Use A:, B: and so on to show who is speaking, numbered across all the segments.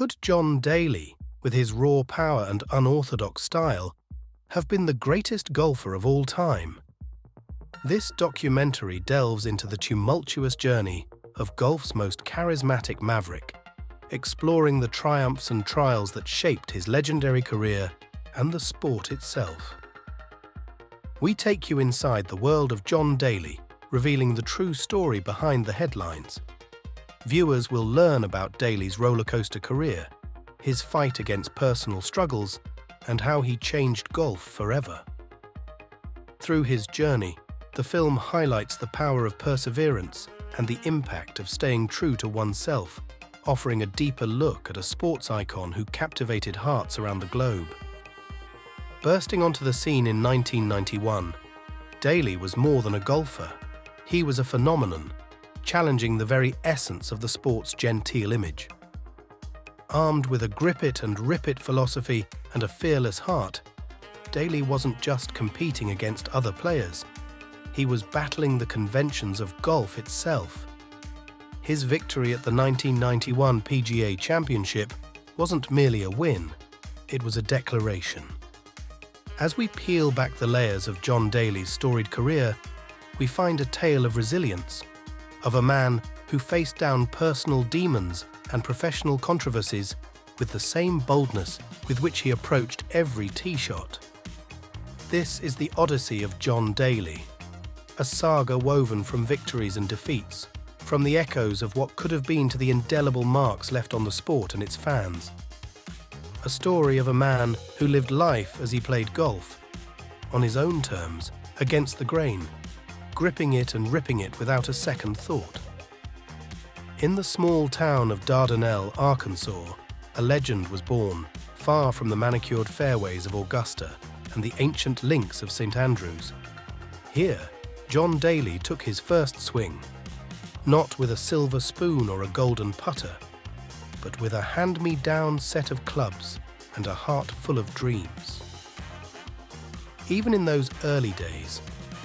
A: Could John Daly, with his raw power and unorthodox style, have been the greatest golfer of all time? This documentary delves into the tumultuous journey of golf's most charismatic maverick, exploring the triumphs and trials that shaped his legendary career and the sport itself. We take you inside the world of John Daly, revealing the true story behind the headlines. Viewers will learn about Daly's rollercoaster career, his fight against personal struggles, and how he changed golf forever. Through his journey, the film highlights the power of perseverance and the impact of staying true to oneself, offering a deeper look at a sports icon who captivated hearts around the globe. Bursting onto the scene in 1991, Daly was more than a golfer. He was a phenomenon, challenging the very essence of the sport's genteel image. Armed with a grip it and rip it philosophy and a fearless heart, Daly wasn't just competing against other players. He was battling the conventions of golf itself. His victory at the 1991 PGA Championship wasn't merely a win, it was a declaration. As we peel back the layers of John Daly's storied career, we find a tale of resilience, of a man who faced down personal demons and professional controversies with the same boldness with which he approached every tee shot. This is the Odyssey of John Daly, a saga woven from victories and defeats, from the echoes of what could have been to the indelible marks left on the sport and its fans. A story of a man who lived life as he played golf, on his own terms, against the grain, gripping it and ripping it without a second thought. In the small town of Dardanelle, Arkansas, a legend was born, far from the manicured fairways of Augusta and the ancient links of St. Andrews. Here, John Daly took his first swing, not with a silver spoon or a golden putter, but with a hand-me-down set of clubs and a heart full of dreams. Even in those early days,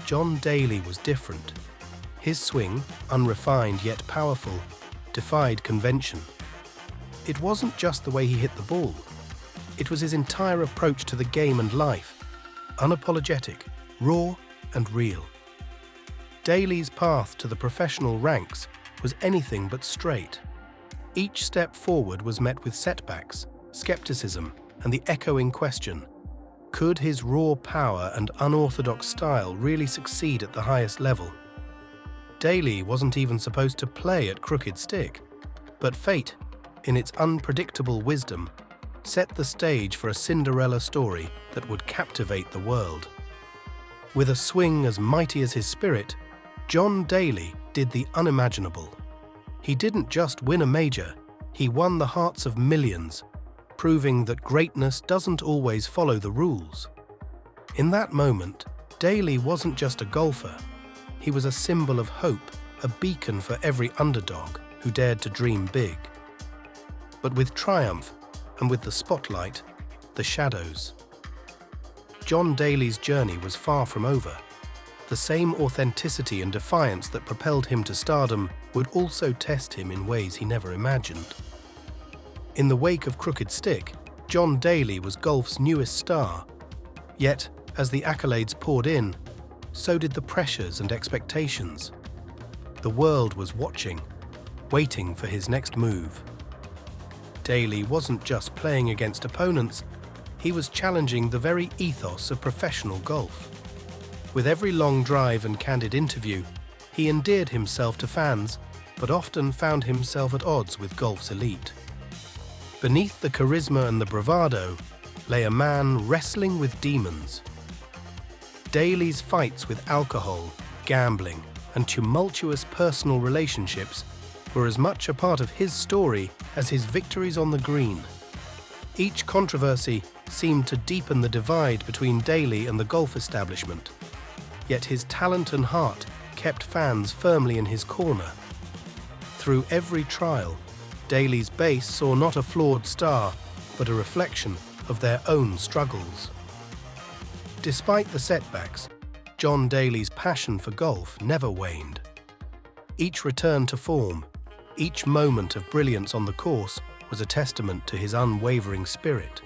A: John Daly was different. His swing, unrefined yet powerful, defied convention. It wasn't just the way he hit the ball. It was his entire approach to the game and life, unapologetic, raw and real. Daly's path to the professional ranks was anything but straight. Each step forward was met with setbacks, skepticism, and the echoing question: could his raw power and unorthodox style really succeed at the highest level? Daly wasn't even supposed to play at Crooked Stick, but fate, in its unpredictable wisdom, set the stage for a Cinderella story that would captivate the world. With a swing as mighty as his spirit, John Daly did the unimaginable. He didn't just win a major, he won the hearts of millions, proving that greatness doesn't always follow the rules. In that moment, Daly wasn't just a golfer, he was a symbol of hope, a beacon for every underdog who dared to dream big. But with triumph, and with the spotlight, the shadows. John Daly's journey was far from over. The same authenticity and defiance that propelled him to stardom would also test him in ways he never imagined. In the wake of Crooked Stick, John Daly was golf's newest star. Yet, as the accolades poured in, so did the pressures and expectations. The world was watching, waiting for his next move. Daly wasn't just playing against opponents, he was challenging the very ethos of professional golf. With every long drive and candid interview, he endeared himself to fans, but often found himself at odds with golf's elite. Beneath the charisma and the bravado lay a man wrestling with demons. Daly's fights with alcohol, gambling, and tumultuous personal relationships were as much a part of his story as his victories on the green. Each controversy seemed to deepen the divide between Daly and the golf establishment. Yet his talent and heart kept fans firmly in his corner. Through every trial, Daly's base saw not a flawed star, but a reflection of their own struggles. Despite the setbacks, John Daly's passion for golf never waned. Each return to form, each moment of brilliance on the course was a testament to his unwavering spirit.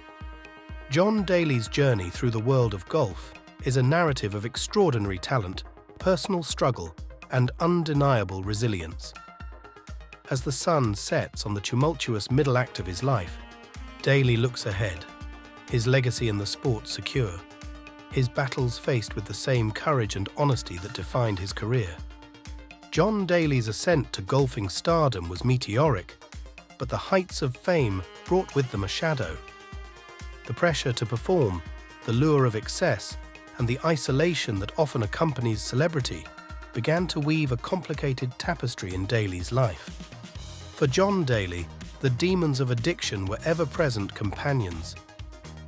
A: John Daly's journey through the world of golf is a narrative of extraordinary talent, personal struggle, and undeniable resilience. As the sun sets on the tumultuous middle act of his life, Daly looks ahead, his legacy in the sport secure, his battles faced with the same courage and honesty that defined his career. John Daly's ascent to golfing stardom was meteoric, but the heights of fame brought with them a shadow. The pressure to perform, the lure of excess, and the isolation that often accompanies celebrity began to weave a complicated tapestry in Daly's life. For John Daly, the demons of addiction were ever-present companions.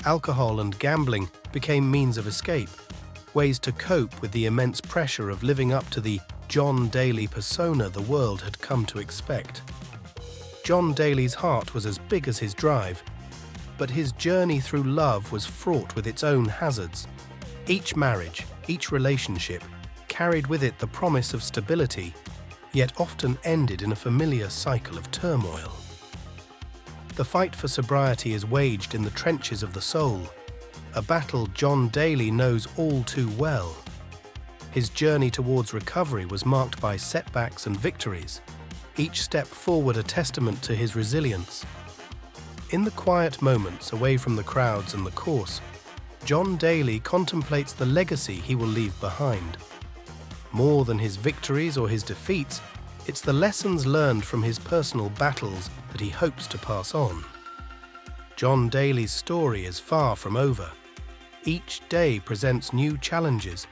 A: Alcohol and gambling became means of escape, ways to cope with the immense pressure of living up to the John Daly persona the world had come to expect. John Daly's heart was as big as his drive, but his journey through love was fraught with its own hazards. Each marriage, each relationship, carried with it the promise of stability, yet often ended in a familiar cycle of turmoil. The fight for sobriety is waged in the trenches of the soul, a battle John Daly knows all too well. His journey towards recovery was marked by setbacks and victories, each step forward a testament to his resilience. In the quiet moments away from the crowds and the course, John Daly contemplates the legacy he will leave behind. More than his victories or his defeats, it's the lessons learned from his personal battles that he hopes to pass on. John Daly's story is far from over. Each day presents new challenges,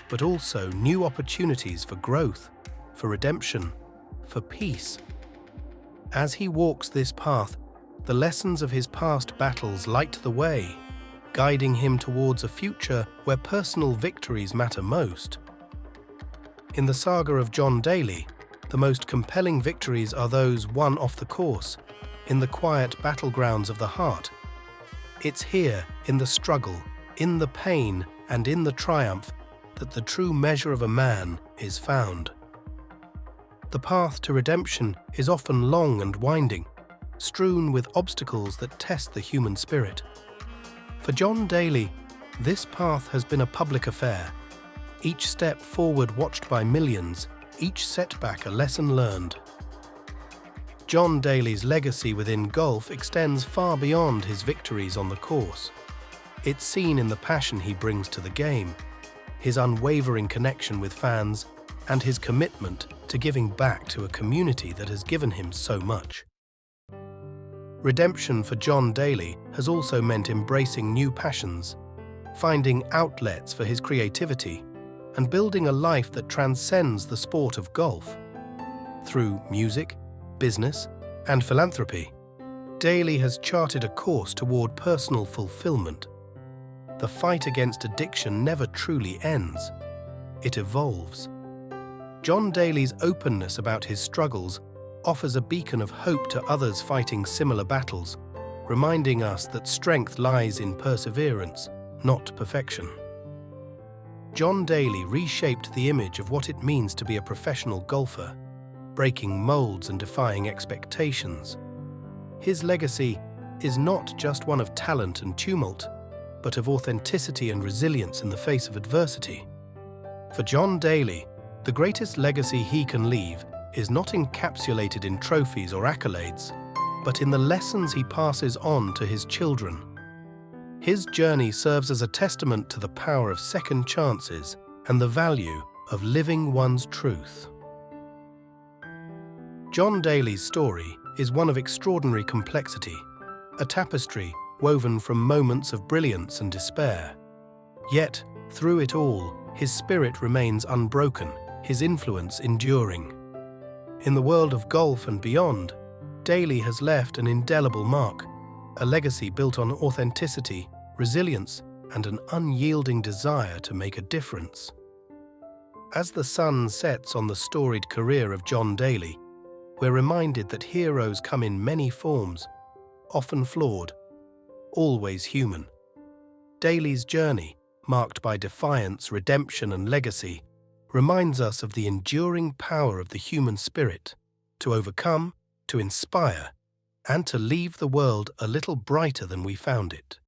A: but also new opportunities for growth, for redemption, for peace. As he walks this path, the lessons of his past battles light the way, guiding him towards a future where personal victories matter most. In the saga of John Daly, the most compelling victories are those won off the course, in the quiet battlegrounds of the heart. It's here, in the struggle, in the pain, and in the triumph, that the true measure of a man is found. The path to redemption is often long and winding, strewn with obstacles that test the human spirit. For John Daly, this path has been a public affair, each step forward watched by millions, each setback a lesson learned. John Daly's legacy within golf extends far beyond his victories on the course. It's seen in the passion he brings to the game, his unwavering connection with fans, and his commitment to giving back to a community that has given him so much. Redemption for John Daly has also meant embracing new passions, finding outlets for his creativity, and building a life that transcends the sport of golf. Through music, business, and philanthropy, Daly has charted a course toward personal fulfillment. The fight against addiction never truly ends. It evolves. John Daly's openness about his struggles offers a beacon of hope to others fighting similar battles, reminding us that strength lies in perseverance, not perfection. John Daly reshaped the image of what it means to be a professional golfer, breaking molds and defying expectations. His legacy is not just one of talent and tumult, but of authenticity and resilience in the face of adversity. For John Daly, the greatest legacy he can leave is not encapsulated in trophies or accolades, but in the lessons he passes on to his children. His journey serves as a testament to the power of second chances and the value of living one's truth. John Daly's story is one of extraordinary complexity, a tapestry woven from moments of brilliance and despair. Yet, through it all, his spirit remains unbroken, his influence enduring. In the world of golf and beyond, Daly has left an indelible mark, a legacy built on authenticity, resilience, and an unyielding desire to make a difference. As the sun sets on the storied career of John Daly, we're reminded that heroes come in many forms, often flawed, always human. Daly's journey, marked by defiance, redemption, and legacy, reminds us of the enduring power of the human spirit to overcome, to inspire, and to leave the world a little brighter than we found it.